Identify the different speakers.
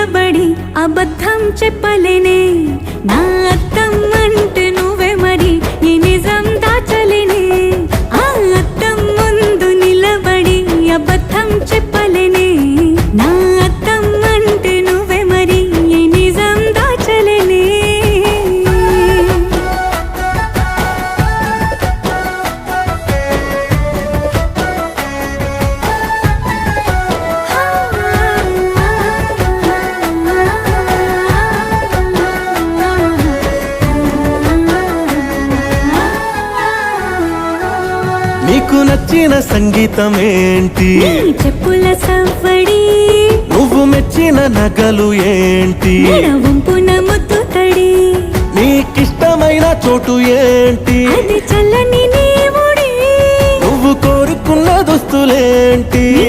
Speaker 1: నిలబడి అబద్ధం చెప్పలేనే నా అద్దం అంటే నువ్వే మరి ఈ నిజం దాచలేనే ఆ అద్దం ముందు నిలబడి అబద్ధం చెప్పలేనే నా అద్దం అంటే నువ్వే మరి ఈ నిజం దాచలేనే
Speaker 2: నీకు నచ్చిన సంగీతం ఏంటి
Speaker 1: నీ చెప్పుల సవ్వడి
Speaker 2: నువ్వు మెచ్చిన నగలు ఏంటి
Speaker 1: వంపున ముద్దు తడి
Speaker 2: నీకిష్టమైన చోటు ఏంటి
Speaker 1: అది చల్లని నీ ముడి
Speaker 2: నువ్వు కోరుకున్న దుస్తులేంటి
Speaker 1: నీ